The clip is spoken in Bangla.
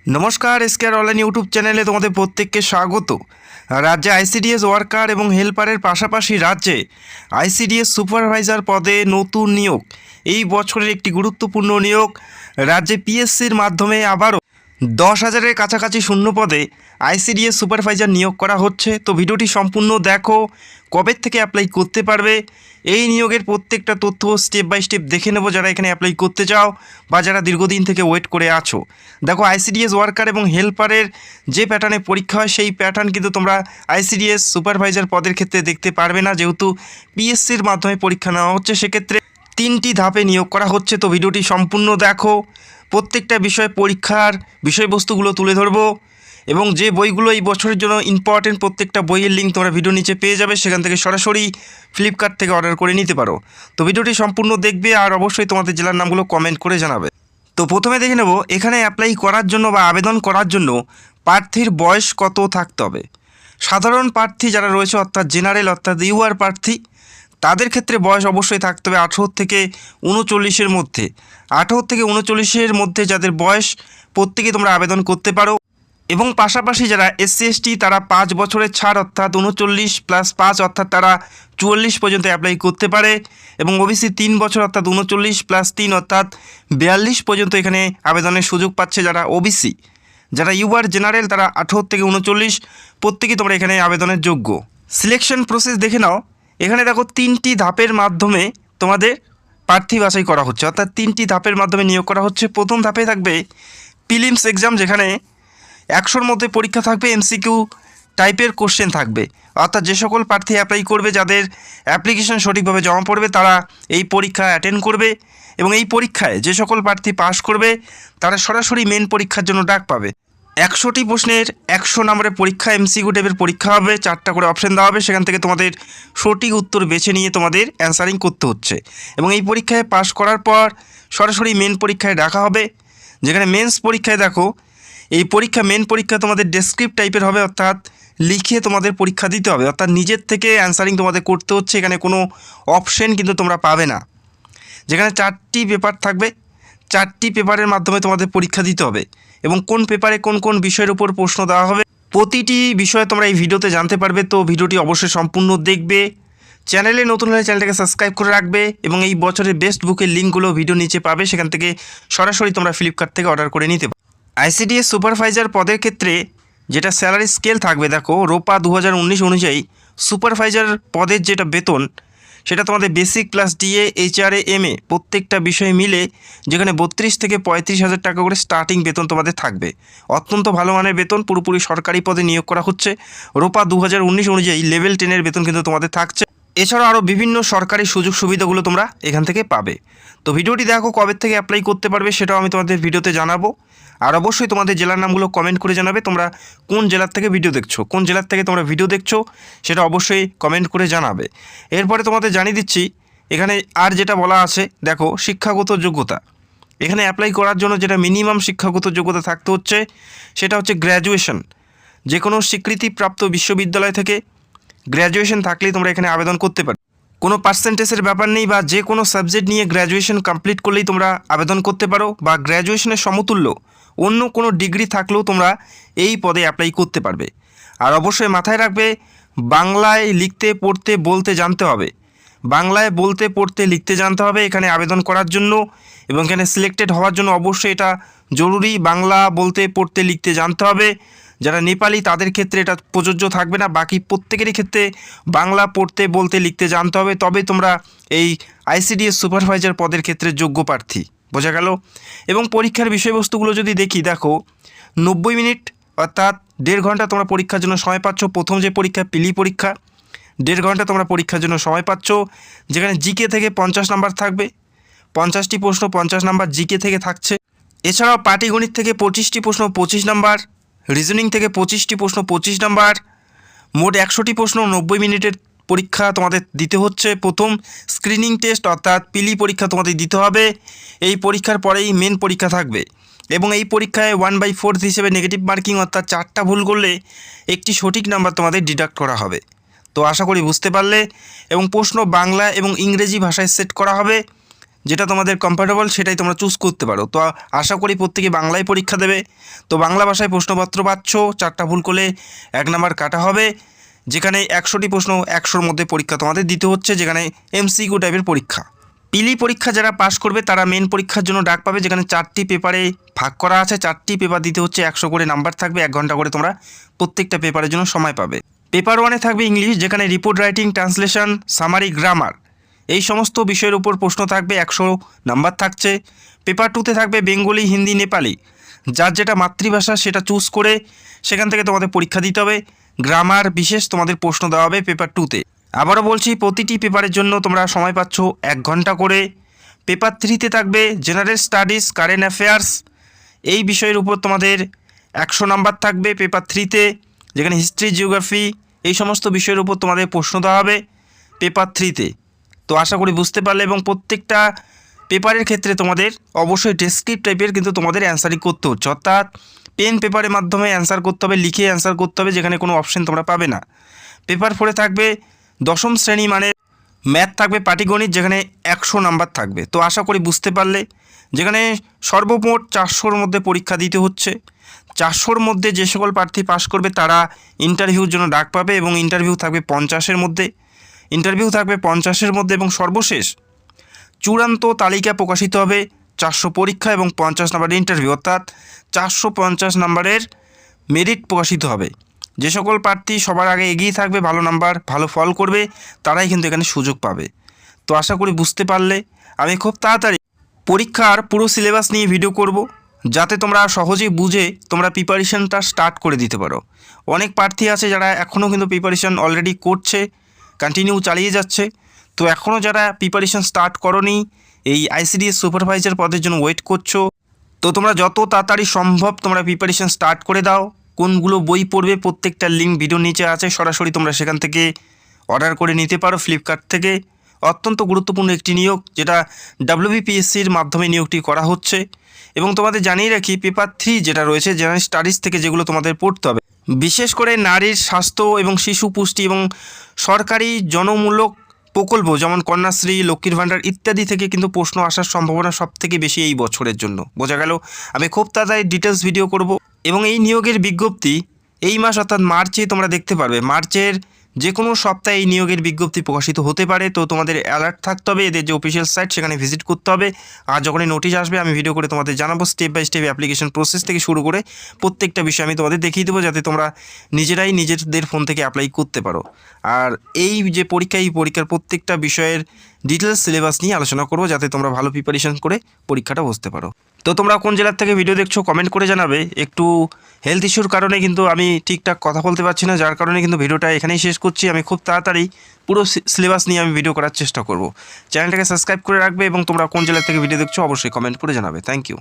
নমস্কার, এসকেআর অনলাইন ইউটিউব চ্যানেলে তোমাদের প্রত্যেককে স্বাগত। রাজ্যে আইসিডিএস ওয়ার্কার এবং হেল্পারের পাশাপাশি রাজ্যে আইসিডিএস সুপারভাইজার পদে নতুন নিয়োগ, এই বছরের একটি গুরুত্বপূর্ণ নিয়োগ। রাজ্যে পিএসসির মাধ্যমে আবারও 10,000-এর কাছাকাছি শূন্য পদে আইসিডিএস সুপারভাইজার নিয়োগ করা হচ্ছে। তো ভিডিওটি সম্পূর্ণ দেখো, কবে থেকে অ্যাপ্লাই করতে পারবে, এই নিয়োগের প্রত্যেকটা তথ্য স্টেপ বাই স্টেপ দেখে নেব, যারা এখানে অ্যাপ্লাই করতে চাও বা যারা দীর্ঘদিন থেকে ওয়েট করে আছো। দেখো, আইসিডিএস ওয়ার্কার এবং হেল্পারের যে প্যাটার্নে পরীক্ষা হয় সেই প্যাটার্ন কিন্তু তোমরা আইসিডিএস সুপারভাইজার পদের ক্ষেত্রে দেখতে পারবে না, যেহেতু পিএসসির মাধ্যমে পরীক্ষা নেওয়া হচ্ছে। সেক্ষেত্রে 3টি ধাপে নিয়োগ করা হচ্ছে। তো ভিডিওটি সম্পূর্ণ দেখো, প্রত্যেকটা বিষয়ে পরীক্ষার বিষয়বস্তুগুলো তুলে ধরবো এবং যে বইগুলো এই বছরের জন্য ইম্পর্টেন্ট, প্রত্যেকটা বইয়ের লিঙ্ক তোমরা ভিডিও নিচে পেয়ে যাবে, সেখান থেকে সরাসরি ফ্লিপকার্ট থেকে অর্ডার করে নিতে পারো। তো ভিডিওটি সম্পূর্ণ দেখবে আর অবশ্যই তোমাদের জেলার নামগুলো কমেন্ট করে জানাবে। তো প্রথমে দেখে নেব, এখানে অ্যাপ্লাই করার জন্য বা আবেদন করার জন্য প্রার্থীর বয়স কত থাকতে হবে। সাধারণ প্রার্থী যারা রয়েছে, অর্থাৎ জেনারেল অর্থাৎ ইউআর প্রার্থী, তাদের ক্ষেত্রে বয়স অবশ্যই থাকতে হবে 18 থেকে 39-এর মধ্যে। 18 থেকে 39-এর মধ্যে যাদের বয়স, প্রত্যেকেই তোমরা আবেদন করতে পারো। এবং পাশাপাশি যারা এসসি এসটি, তারা 5 বছরের ছাড় অর্থাৎ 39+5 অর্থাৎ তারা 44 পর্যন্ত অ্যাপ্লাই করতে পারে। এবং ওবিসি 3 বছর অর্থাৎ 39+3 অর্থাৎ 42 পর্যন্ত এখানে আবেদনের সুযোগ পাচ্ছে যারা ওবিসি। যারা ইউআর জেনারেল, তারা 18 থেকে 39 প্রত্যেকেই তোমরা এখানে আবেদনের যোগ্য। সিলেকশন প্রসেস দেখে নাও, এখানে দেখো 3টি ধাপের মাধ্যমে তোমাদের প্রার্থী বাছাই করা হচ্ছে, অর্থাৎ 3টি ধাপের মাধ্যমে নিয়োগ করা হচ্ছে। প্রথম ধাপে থাকবে প্রিলিমস এক্সাম, যেখানে 100-র মধ্যে পরীক্ষা থাকবে, এমসিকিউ টাইপের কোশ্চেন থাকবে। অর্থাৎ যে সকল প্রার্থী অ্যাপ্লাই করবে, যাদের অ্যাপ্লিকেশন সঠিকভাবে জমা পড়বে, তারা এই পরীক্ষা অ্যাটেন্ড করবে। এবং এই পরীক্ষায় যে সকল প্রার্থী পাস করবে, তারা সরাসরি মেন পরীক্ষার জন্য ডাক পাবে। 100টি প্রশ্নের 100 নম্বরের পরীক্ষা, এমসিকিউ টাইপের পরীক্ষা হবে। 4টা করে অপশান দেওয়া হবে, সেখান থেকে তোমাদের সঠিক উত্তর বেছে নিয়ে তোমাদের অ্যান্সারিং করতে হচ্ছে। এবং এই পরীক্ষায় পাস করার পর সরাসরি মেন পরীক্ষায় ডাকা হবে, যেখানে মেন্স পরীক্ষায় দেখো, এই পরীক্ষা মেন পরীক্ষা তোমাদের ডেসক্রিপ্ট টাইপের হবে, অর্থাৎ লিখে তোমাদের পরীক্ষা দিতে হবে, অর্থাৎ নিজের থেকে অ্যান্সারিং তোমাদের করতে হচ্ছে। এখানে কোনো অপশন কিন্তু তোমরা পাবে না। যেখানে 4টি পেপার থাকবে, 4টি পেপারের মাধ্যমে তোমাদের পরীক্ষা দিতে হবে। এবং কোন পেপারে কোন কোন বিষয়ের উপর প্রশ্ন দেওয়া হবে, প্রতিটি বিষয়ে তোমরা এই ভিডিওতে জানতে পারবে। তো ভিডিওটি অবশ্যই সম্পূর্ণ দেখবে। চ্যানেলে নতুন হলে চ্যানেলটাকে সাবস্ক্রাইব করে রাখবে এবং এই বছরের বেস্ট বুকের লিঙ্কগুলো ভিডিও নিচে পাবে, সেখান থেকে সরাসরি তোমরা ফ্লিপকার্ট থেকে অর্ডার করে নিতে পারো। আইসিডিএস সুপারভাইজার পদের ক্ষেত্রে যেটা স্যালারি স্কেল থাকবে, দেখো রোপা 2019 অনুযায়ী সুপারভাইজার পদের যেটা বেতন, সেটা তোমাদের basic plus DA, HRA, MA প্রত্যেকটা বিষয় মিলে যেখানে 32 থেকে 35,000 টাকা করে স্টার্টিং বেতন তোমাদের থাকবে। অত্যন্ত ভালো মানের বেতন, পুরোপুরি সরকারি পদে নিয়োগ করা হচ্ছে। রোপা 2019 অনুযায়ী লেভেল 10-এর বেতন কিন্তু তোমাদের থাকছে। এছাড়াও আরও বিভিন্ন সরকারি সুযোগ সুবিধাগুলো তোমরা এখান থেকে পাবে। তো ভিডিওটি দেখো, কবে থেকে অ্যাপ্লাই করতে পারবে সেটাও আমি তোমাদের ভিডিওতে জানাবো। আর অবশ্যই তোমাদের জেলার নামগুলো কমেন্ট করে জানাবে, তোমরা কোন জেলার থেকে ভিডিও দেখছো, কোন জেলার থেকে তোমরা ভিডিও দেখছো সেটা অবশ্যই কমেন্ট করে জানাবে। এরপরে তোমাদের জানিয়ে দিচ্ছি, এখানে আর যেটা বলা আছে, দেখো শিক্ষাগত যোগ্যতা। এখানে অ্যাপ্লাই করার জন্য যেটা মিনিমাম শিক্ষাগত যোগ্যতা থাকতে হচ্ছে, সেটা হচ্ছে গ্র্যাজুয়েশন। যে কোনো স্বীকৃতিপ্রাপ্ত বিশ্ববিদ্যালয় থেকে গ্র্যাজুয়েশন থাকলেই তোমরা এখানে আবেদন করতে পারো। কোনো পার্সেন্টেজের ব্যাপার নেই, বা যে কোনো সাবজেক্ট নিয়ে গ্র্যাজুয়েশন কমপ্লিট করলেই তোমরা আবেদন করতে পারো, বা গ্র্যাজুয়েশনের সমতুল্য অন্য কোনো ডিগ্রি থাকলেও তোমরা এই পদে অ্যাপ্লাই করতে পারবে। আর অবশ্যই মাথায় রাখবে, বাংলায় লিখতে পড়তে বলতে জানতে হবে। বাংলায় বলতে পড়তে লিখতে জানতে হবে এখানে আবেদন করার জন্য। এবং এখানে সিলেক্টেড হওয়ার জন্য অবশ্যই এটা জরুরি, বাংলা বলতে পড়তে লিখতে জানতে হবে। যারা নেপালি তাদের ক্ষেত্রে এটা প্রযোজ্য থাকবে না, বাকি প্রত্যেকেরই ক্ষেত্রে বাংলা পড়তে বলতে লিখতে জানতে হবে, তবে তোমরা এই আইসিডিএস সুপারভাইজার পদের ক্ষেত্রে যোগ্য প্রার্থী। বোঝা গেল? এবং পরীক্ষার বিষয়বস্তুগুলো যদি দেখি, দেখো 90 মিনিট অর্থাৎ 1.5 ঘন্টা তোমরা পরীক্ষার জন্য সময় পাচ্ছ। প্রথম যে পরীক্ষা পিলি পরীক্ষা, 1.5 ঘন্টা তোমরা পরীক্ষার জন্য সময় পাচ্ছ, যেখানে জিকে থেকে 50 নাম্বার থাকবে। 50টি প্রশ্ন 50 নাম্বার জিকে থেকে থাকছে। এছাড়াও পাটিগণিত থেকে 25টি প্রশ্ন 25 নাম্বার, রিজনিং থেকে 25টি প্রশ্ন 25 নাম্বার, মোট 100টি প্রশ্ন 90 মিনিটের পরীক্ষা তোমাদের দিতে হচ্ছে। প্রথম স্ক্রিনিং টেস্ট অর্থাৎ পিলি পরীক্ষা তোমাদের দিতে হবে। এই পরীক্ষার পরেই মেন পরীক্ষা থাকবে এবং এই পরীক্ষায় 1/4 হিসেবে নেগেটিভ মার্কিং, অর্থাৎ 4টা ভুল করলে একটি সঠিক নাম্বার তোমাদের ডিডাক্ট করা হবে। তো আশা করি বুঝতে পারলে। এবং প্রশ্ন বাংলা এবং ইংরেজি ভাষায় সেট করা হবে। যেটা তোমাদের কমফর্টেবল সেটাই তোমরা চুজ করতে পারো। তো আশা করি প্রত্যেকে বাংলায় পরীক্ষা দেবে। তো বাংলা ভাষায় প্রশ্নপত্র পাচ্ছ, 4টা ভুল করলে 1 নাম্বার কাটা হবে, যেখানে 100টি প্রশ্ন 100-র মধ্যে পরীক্ষা তোমাদের দিতে হচ্ছে, যেখানে MCQ টাইপের পরীক্ষা। পিলি পরীক্ষা যারা পাশ করবে তারা মেন পরীক্ষার জন্য ডাক পাবে, যেখানে 4টি পেপারে ভাগ করা আছে। 4টি পেপার দিতে হচ্ছে, 100 করে নাম্বার থাকবে, 1 ঘন্টা করে তোমরা প্রত্যেকটা পেপারের জন্য সময় পাবে। পেপার 1-এ থাকবে ইংলিশ, যেখানে report writing, translation, summary, grammar এই সমস্ত বিষয়ের উপর প্রশ্ন থাকবে, 100 নাম্বার থাকছে। পেপার 2-তে থাকবে বেঙ্গলি, হিন্দি, নেপালি, যার যেটা মাতৃভাষা সেটা চুজ করে সেখান থেকে তোমাদের পরীক্ষা দিতে হবে। গ্রামার বিশেষ তোমাদের প্রশ্ন দেওয়া হবে পেপার 2-তে। আবারও বলছি, প্রতিটি পেপারের জন্য তোমরা সময় পাচ্ছ 1 ঘন্টা করে। পেপার 3-তে থাকবে জেনারেল স্টাডিজ, কারেন্ট অ্যাফেয়ার্স এই বিষয়ের উপর তোমাদের 100 নাম্বার থাকবে পেপার 3-তে, যেখানে হিস্ট্রি, জিওগ্রাফি এই সমস্ত বিষয়ের উপর তোমাদের প্রশ্ন দেওয়া হবে পেপার 3-তে। তো আশা করি বুঝতে পারলে, এবং প্রত্যেকটা পেপারের ক্ষেত্রে তোমাদের অবশ্যই ডেসক্রিপ্ট টাইপের কিন্তু তোমাদের অ্যান্সারিং করতে হচ্ছে, অর্থাৎ পেন পেপারের মাধ্যমে অ্যান্সার করতে হবে, লিখে অ্যান্সার করতে হবে, যেখানে কোনো অপশন তোমরা পাবে না। পেপার 4-এ থাকবে 10ম শ্রেণী মানের ম্যাথ থাকবে, পাটিগণিত, যেখানে 100 নাম্বার থাকবে। তো আশা করি বুঝতে পারলে, যেখানে সর্বমোট 400-র মধ্যে পরীক্ষা দিতে হচ্ছে। 400-র মধ্যে যে সকল প্রার্থী পাশ করবে তারা ইন্টারভিউর জন্য ডাক পাবে, এবং ইন্টারভিউ থাকবে 50-এর মধ্যে। এবং সর্বশেষ চূড়ান্ত তালিকা প্রকাশিত হবে 400 পরীক্ষা এবং 50 নাম্বারের ইন্টারভিউ, অর্থাৎ 450 নাম্বারের মেরিট প্রকাশিত হবে। যে সকল প্রার্থী সবার আগে এগিয়ে থাকবে, ভালো নাম্বার ভালো ফল করবে, তারাই কিন্তু এখানে সুযোগ পাবে। তো আশা করি বুঝতে পারলে। আমি খুব তাড়াতাড়ি পরীক্ষার পুরো সিলেবাস নিয়ে ভিডিও করব, যাতে তোমরা সহজেই বুঝে তোমরা প্রিপারেশনটা স্টার্ট করে দিতে পারো। অনেক প্রার্থী আছে যারা এখনও কিন্তু প্রিপারেশন অলরেডি করছে, কন্টিনিউ চালিয়ে যাচ্ছে। তো এখনও যারা প্রিপারেশন স্টার্ট করোনি, এই ICDS সুপারভাইজার পদের জন্য ওয়েট করছো, তো তোমরা যত তাড়াতাড়ি সম্ভব তোমরা প্রিপারেশন স্টার্ট করে দাও। কোনগুলো বই পড়বে প্রত্যেকটা লিঙ্ক ভিডিওর নিচে আছে, সরাসরি তোমরা সেখান থেকে অর্ডার করে নিতে পারো ফ্লিপকার্ট থেকে। অত্যন্ত গুরুত্বপূর্ণ একটি নিয়োগ, যেটা WBPSCর মাধ্যমে নিয়োগটি করা হচ্ছে। এবং তোমাদের জানিয়ে রাখি, পেপার 3 যেটা রয়েছে জেনারেল স্টাডিজ থেকে, যেগুলো তোমাদের পড়তে হবে, বিশেষ করে নারীর স্বাস্থ্য এবং শিশু পুষ্টি এবং সরকারি জনমূলক প্রকল্প যেমন কন্যাশ্রী, লক্ষ্মীর ভাণ্ডার ইত্যাদি থেকে কিন্তু প্রশ্ন আসার সম্ভাবনা সবথেকে বেশি এই বছরের জন্য। বোঝা গেল? আমি খুব তাড়াতাড়ি ডিটেলস ভিডিও করব, এবং এই নিয়োগের বিজ্ঞপ্তি এই মাস অর্থাৎ মার্চে তোমরা দেখতে পারবে। মার্চের যে কোনো সপ্তাহে এই নিয়োগের বিজ্ঞপ্তি প্রকাশিত হতে পারে। তো তোমাদের অ্যালার্ট থাকতে হবে, এদের যে অফিসিয়াল সাইট সেখানে ভিজিট করতে হবে। আর যখনই নোটিশ আসবে আমি ভিডিও করে তোমাদের জানাবো, step by step application process থেকে শুরু করে প্রত্যেকটা বিষয় আমি তোমাদের দেখিয়ে দেবো, যাতে তোমরা নিজেরাই নিজেদের ফোন থেকে অ্যাপ্লাই করতে পারো। আর এই যে পরীক্ষা, এই পরীক্ষার প্রত্যেকটা বিষয়ের ডিটেলস সিলেবাস নিয়ে আলোচনা করবো, যাতে তোমরা ভালো প্রিপারেশন করে পরীক্ষাটা বসতে পারো। তো তোমরা কোন জেলার থেকে ভিডিও দেখছো কমেন্ট করে জানাবে। একটু হেলথ ইস্যুর কারণে কিন্তু আমি ঠিকঠাক কথা বলতে পারছি না, যার কারণে কিন্তু ভিডিওটা এখানেই শেষ করছি। আমি খুব তাড়াতাড়ি পুরো সিলেবাস নিয়ে আমি ভিডিও করার চেষ্টা করব। চ্যানেলটাকে সাবস্ক্রাইব করে রাখবে, এবং তোমরা কোন জেলা থেকে ভিডিও দেখছো অবশ্যই কমেন্ট করে জানাবে। Thank you.